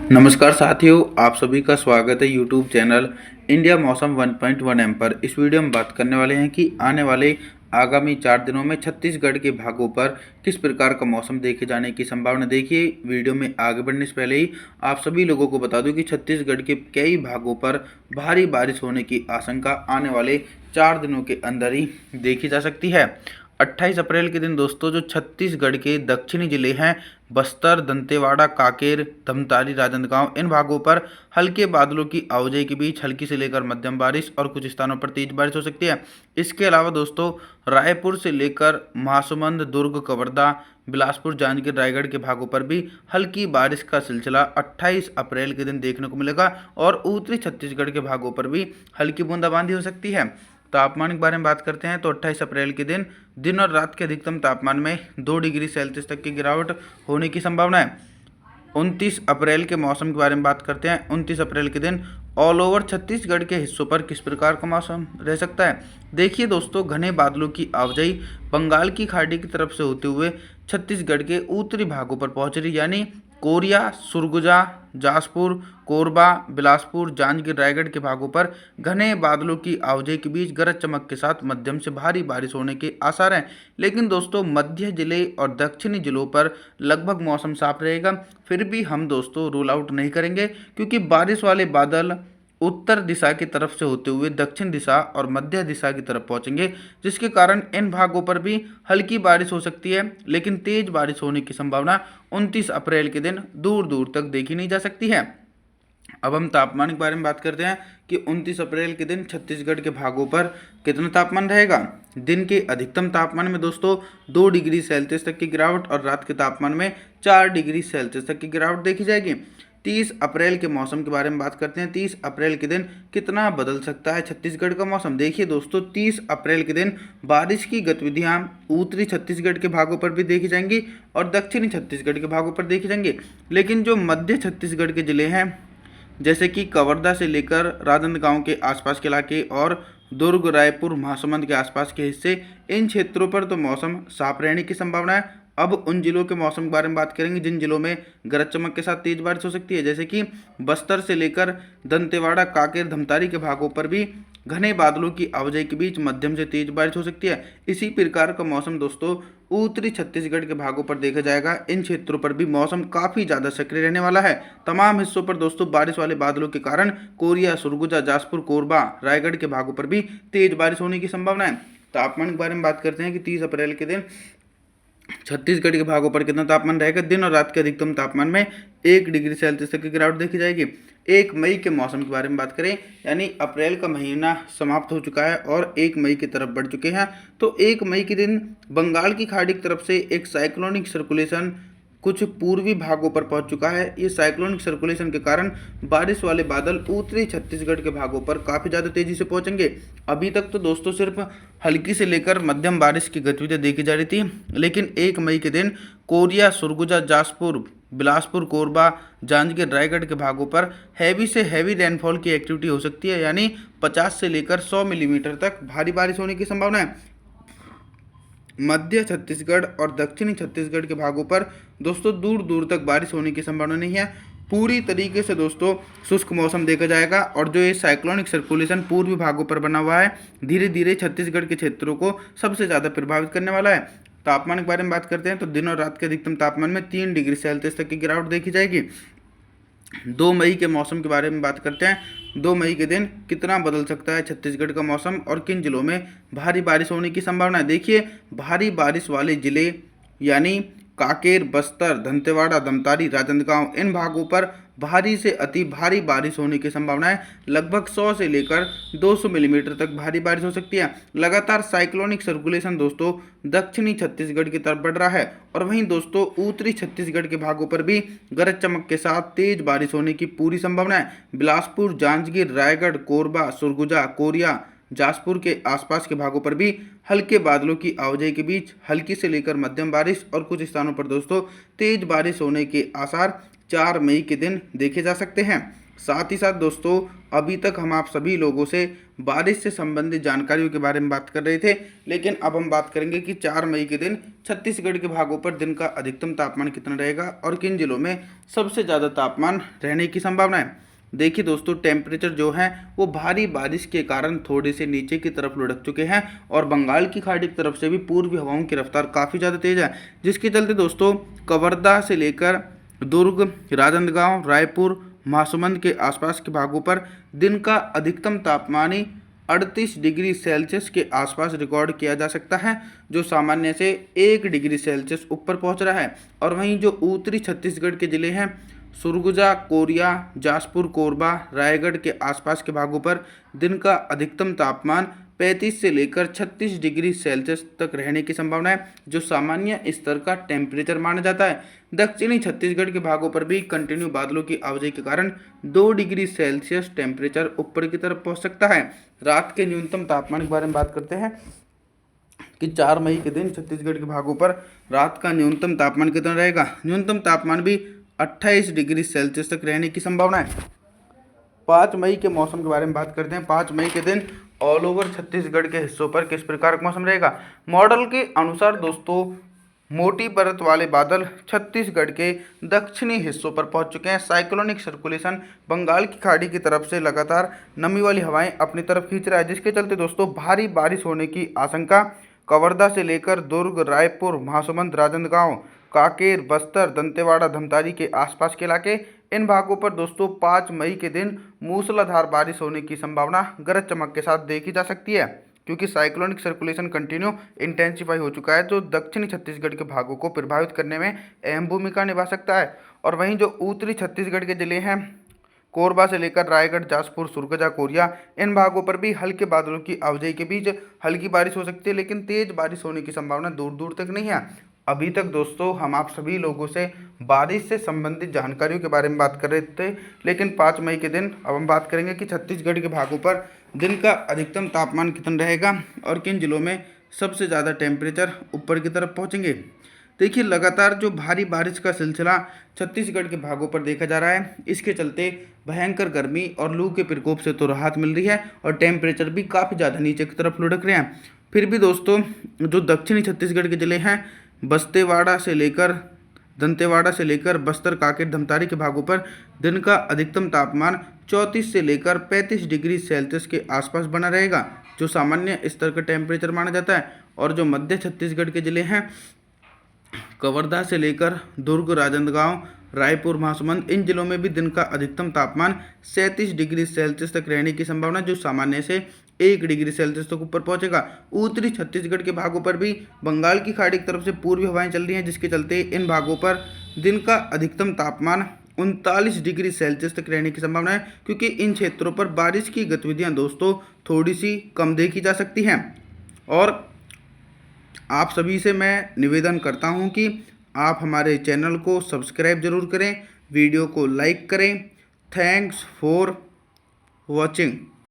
नमस्कार साथियों, आप सभी का स्वागत है यूट्यूब चैनल इंडिया मौसम 1.1 एम पर। इस वीडियो में बात करने वाले हैं कि आने वाले आगामी 4 दिनों में छत्तीसगढ़ के भागों पर किस प्रकार का मौसम देखे जाने की संभावना। देखिए, वीडियो में आगे बढ़ने से पहले ही आप सभी लोगों को बता दूं कि छत्तीसगढ़ के कई भागों पर भारी बारिश होने की आशंका आने वाले 4 दिनों के अंदर ही देखी जा सकती है। 28 अप्रैल के दिन दोस्तों जो छत्तीसगढ़ के दक्षिणी जिले हैं बस्तर, दंतेवाड़ा, कांकेर, धमतारी, राजनांदगांव, इन भागों पर हल्के बादलों की आवाजाही के बीच हल्की से लेकर मध्यम बारिश और कुछ स्थानों पर तेज बारिश हो सकती है। इसके अलावा दोस्तों रायपुर से लेकर महासमुंद, दुर्ग, कवर्धा, बिलासपुर, जांजगीर, रायगढ़ के भागों पर भी हल्की बारिश का सिलसिला 28 अप्रैल के दिन देखने को मिलेगा और उत्तरी छत्तीसगढ़ के भागों पर भी हल्की बूंदाबांदी हो सकती है। तापमान के बारे में बात करते हैं तो 28 अप्रैल के दिन दिन और रात के अधिकतम तापमान में 2 डिग्री सेल्सियस तक की गिरावट होने की संभावना है। 29 अप्रैल के मौसम के बारे में बात करते हैं। 29 अप्रैल के दिन ऑल ओवर छत्तीसगढ़ के हिस्सों पर किस प्रकार का मौसम रह सकता है। देखिए दोस्तों, घने बादलों की आवाजाही बंगाल की खाड़ी की तरफ से होते हुए छत्तीसगढ़ के उत्तरी भागों पर पहुंच रही, यानी कोरिया, सुरगुजा, जासपुर, कोरबा, बिलासपुर, जांजगीर, रायगढ़ के भागों पर घने बादलों की आवाजाही के बीच गरज चमक के साथ मध्यम से भारी बारिश होने के आसार हैं। लेकिन दोस्तों मध्य जिले और दक्षिणी जिलों पर लगभग मौसम साफ रहेगा। फिर भी हम दोस्तों रूल आउट नहीं करेंगे, क्योंकि बारिश वाले बादल उत्तर दिशा की तरफ से होते हुए दक्षिण दिशा और मध्य दिशा की तरफ पहुंचेंगे, जिसके कारण इन भागों पर भी हल्की बारिश हो सकती है। लेकिन तेज बारिश होने की संभावना 29 अप्रैल के दिन दूर दूर तक देखी नहीं जा सकती है। अब हम तापमान के बारे में बात करते हैं कि 29 अप्रैल के दिन छत्तीसगढ़ के भागों पर कितना तापमान रहेगा। दिन के अधिकतम तापमान में दोस्तों 2 डिग्री सेल्सियस तक की गिरावट और रात के तापमान में 4 डिग्री सेल्सियस तक की गिरावट देखी जाएगी। 30 अप्रैल के मौसम के बारे में बात करते हैं। 30 अप्रैल के दिन कितना बदल सकता है छत्तीसगढ़ का मौसम। देखिए दोस्तों, 30 अप्रैल के दिन बारिश की गतिविधियां उत्तरी छत्तीसगढ़ के भागों पर भी देखी जाएंगी और दक्षिणी छत्तीसगढ़ के भागों पर देखी जाएंगी। लेकिन जो मध्य छत्तीसगढ़ के जिले हैं, जैसे कि कवर्धा से लेकर राजनांदगांव के आसपास के इलाके और दुर्ग, रायपुर, महासमुंद के आसपास के हिस्से, इन क्षेत्रों पर तो मौसम साफ रहने की संभावना है। अब उन जिलों के मौसम के बारे में बात करेंगे जिन जिलों में गरज चमक के साथ तेज बारिश हो सकती है, जैसे कि बस्तर से लेकर दंतेवाड़ा, कांकेर, धमतारी के भागों पर भी घने बादलों की आवाजाही के बीच मध्यम से तेज बारिश हो सकती है। इसी प्रकार का मौसम दोस्तों उत्तरी छत्तीसगढ़ के भागों पर देखा जाएगा। इन क्षेत्रों पर भी मौसम काफ़ी ज़्यादा सक्रिय रहने वाला है। तमाम हिस्सों पर दोस्तों बारिश वाले बादलों के कारण कोरिया, सुरगुजा, जासपुर, कोरबा, रायगढ़ के भागों पर भी तेज बारिश होने की संभावना है। तापमान के बारे में बात करते हैं कि 30 अप्रैल के दिन छत्तीसगढ़ के भागों पर कितना तापमान रहेगा। दिन और रात के अधिकतम तापमान में 1 डिग्री सेल्सियस तक की गिरावट देखी जाएगी। 1 मई के मौसम के बारे में बात करें, यानी अप्रैल का महीना समाप्त हो चुका है और 1 मई की तरफ बढ़ चुके हैं। तो 1 मई के दिन बंगाल की खाड़ी की तरफ से एक साइक्लोनिक सर्कुलेशन कुछ पूर्वी भागों पर पहुंच चुका है। ये साइक्लोनिक सर्कुलेशन के कारण बारिश वाले बादल उत्तरी छत्तीसगढ़ के भागों पर काफ़ी ज़्यादा तेज़ी से पहुंचेंगे। अभी तक तो दोस्तों सिर्फ हल्की से लेकर मध्यम बारिश की गतिविधियां देखी जा रही थी, लेकिन 1 मई के दिन कोरिया, सुरगुजा, जासपुर, बिलासपुर, कोरबा, जांजगीर, रायगढ़ के भागों पर हैवी से हैवी रेनफॉल की एक्टिविटी हो सकती है, यानी 50 से लेकर 100 मिलीमीटर तक भारी बारिश होने की संभावना है। मध्य छत्तीसगढ़ और दक्षिणी छत्तीसगढ़ के भागों पर दोस्तों दूर दूर तक बारिश होने की संभावना नहीं है। पूरी तरीके से दोस्तों शुष्क मौसम देखा जाएगा और जो ये साइक्लोनिक सर्कुलेशन पूर्वी भागों पर बना हुआ है, धीरे धीरे छत्तीसगढ़ के क्षेत्रों को सबसे ज़्यादा प्रभावित करने वाला है। तापमान के बारे में बात करते हैं तो दिन और रात के अधिकतम तापमान में 3 डिग्री सेल्सियस तक की गिरावट देखी जाएगी। 2 मई के मौसम के बारे में बात करते हैं। 2 मई के दिन कितना बदल सकता है छत्तीसगढ़ का मौसम और किन जिलों में भारी बारिश होने की संभावना है। देखिए, भारी बारिश वाले जिले यानी कांकेर, बस्तर, दंतेवाड़ा, धमतारी, राजनांदगांव, इन भागों पर भारी से अति भारी बारिश होने की संभावना है। लगभग 100 से लेकर 200 मिलीमीटर तक भारी बारिश हो सकती है। लगातार साइक्लोनिक सर्कुलेशन दोस्तों दक्षिणी छत्तीसगढ़ की तरफ बढ़ रहा है और वहीं दोस्तों उत्तरी छत्तीसगढ़ के भागों पर भी गरज चमक के साथ तेज बारिश होने की पूरी संभावना है। बिलासपुर, जांजगीर, रायगढ़, कोरबा, सुरगुजा, कोरिया, जासपुर के आसपास के भागों पर भी हल्के बादलों की आवाजाही के बीच हल्की से लेकर मध्यम बारिश और कुछ स्थानों पर दोस्तों तेज बारिश होने के आसार 4 मई के दिन देखे जा सकते हैं। साथ ही साथ दोस्तों अभी तक हम आप सभी लोगों से बारिश से संबंधित जानकारियों के बारे में बात कर रहे थे, लेकिन अब हम बात करेंगे कि 4 मई के दिन छत्तीसगढ़ के भागों पर दिन का अधिकतम तापमान कितना रहेगा और किन जिलों में सबसे ज़्यादा तापमान रहने की संभावना है। देखिए दोस्तों, टेम्परेचर जो है वो भारी बारिश के कारण थोड़े से नीचे की तरफ लुढ़क चुके हैं और बंगाल की खाड़ी की तरफ से भी पूर्वी हवाओं की रफ्तार काफ़ी ज़्यादा तेज़ है, जिसके चलते दोस्तों कवर्धा से लेकर दुर्ग, राजनांदगांव, रायपुर, महासमुंद के आसपास के भागों पर दिन का अधिकतम तापमान ही 38 डिग्री सेल्सियस के आसपास रिकॉर्ड किया जा सकता है, जो सामान्य से 1 डिग्री सेल्सियस ऊपर पहुंच रहा है। और वहीं जो उत्तरी छत्तीसगढ़ के जिले हैं सुरगुजा, कोरिया, जाजपुर, कोरबा, रायगढ़ के आसपास के भागों पर दिन का अधिकतम तापमान 35 से लेकर 36 डिग्री सेल्सियस तक रहने की संभावना है, जो सामान्य स्तर का टेम्परेचर माना जाता है। दक्षिणी छत्तीसगढ़ के भागों पर भी कंटिन्यू बादलों की आवाजाही के कारण 2 डिग्री सेल्सियस टेम्परेचर ऊपर की तरफ पहुंच सकता है। रात के न्यूनतम तापमान के बारे में बात करते हैं कि 4 मई के दिन छत्तीसगढ़ के भागों पर रात का न्यूनतम तापमान कितना रहेगा। न्यूनतम तापमान भी 28 डिग्री सेल्सियस तक रहने की संभावना है। 5 मई के मौसम के बारे में बात करते हैं। 5 मई के दिन ऑल ओवर छत्तीसगढ़ के हिस्सों पर किस प्रकार का मौसम रहेगा। मॉडल के अनुसार दोस्तों मोटी परत वाले बादल छत्तीसगढ़ के दक्षिणी हिस्सों पर पहुंच चुके हैं। साइक्लोनिक सर्कुलेशन बंगाल की खाड़ी की तरफ से लगातार नमी वाली हवाएं अपनी तरफ खींच रहा है, जिसके चलते दोस्तों भारी बारिश होने की आशंका कवर्धा से लेकर दुर्ग, रायपुर, महासमुंद, राजनांदगांव, कांकेर, बस्तर, दंतेवाड़ा, धमतारी के आसपास के इलाके, इन भागों पर दोस्तों 5 मई के दिन मूसलाधार बारिश होने की संभावना गरज चमक के साथ देखी जा सकती है, क्योंकि साइक्लोनिक सर्कुलेशन कंटिन्यू इंटेंसिफाई हो चुका है, जो दक्षिणी छत्तीसगढ़ के भागों को प्रभावित करने में अहम भूमिका निभा सकता है। और वहीं जो उत्तरी छत्तीसगढ़ के जिले हैं कोरबा से लेकर रायगढ़, जाजपुर, सुरगजा, कोरिया, इन भागों पर भी हल्के बादलों की आवाजाही के बीच हल्की बारिश हो सकती है, लेकिन तेज बारिश होने की संभावना दूर दूर तक नहीं है। अभी तक दोस्तों हम आप सभी लोगों से बारिश से संबंधित जानकारियों के बारे में बात कर रहे थे, लेकिन 5 मई के दिन अब हम बात करेंगे कि छत्तीसगढ़ के भागों पर दिन का अधिकतम तापमान कितना रहेगा और किन जिलों में सबसे ज़्यादा टेम्परेचर ऊपर की तरफ पहुँचेंगे। देखिए, लगातार जो भारी बारिश का सिलसिला छत्तीसगढ़ के भागों पर देखा जा रहा है, इसके चलते भयंकर गर्मी और लू के प्रकोप से तो राहत मिल रही है और टेम्परेचर भी काफ़ी ज़्यादा नीचे की तरफ लुढ़क रहे हैं। फिर भी दोस्तों जो दक्षिणी छत्तीसगढ़ के जिले हैं दंतेवाड़ा से लेकर बस्तर, कांकेर, धमतारी के भागों पर दिन का अधिकतम तापमान 34 से लेकर 35 डिग्री सेल्सियस के आसपास बना रहेगा, जो सामान्य स्तर का टेम्परेचर माना जाता है। और जो मध्य छत्तीसगढ़ के जिले हैं कवर्धा से लेकर दुर्ग, राजनांदगांव, रायपुर, महासमुंद, इन जिलों में भी दिन का अधिकतम तापमान 37 डिग्री सेल्सियस तक रहने की संभावना, जो सामान्य से 1 डिग्री सेल्सियस तक ऊपर पहुंचेगा। उत्तरी छत्तीसगढ़ के भागों पर भी बंगाल की खाड़ी की तरफ से पूर्वी हवाएं चल रही हैं, जिसके चलते इन भागों पर दिन का अधिकतम तापमान 39 डिग्री सेल्सियस तक रहने की संभावना है, क्योंकि इन क्षेत्रों पर बारिश की गतिविधियां दोस्तों थोड़ी सी कम देखी जा सकती हैं। और आप सभी से मैं निवेदन करता हूं कि आप हमारे चैनल को सब्सक्राइब जरूर करें, वीडियो को लाइक करें। Thanks for watching.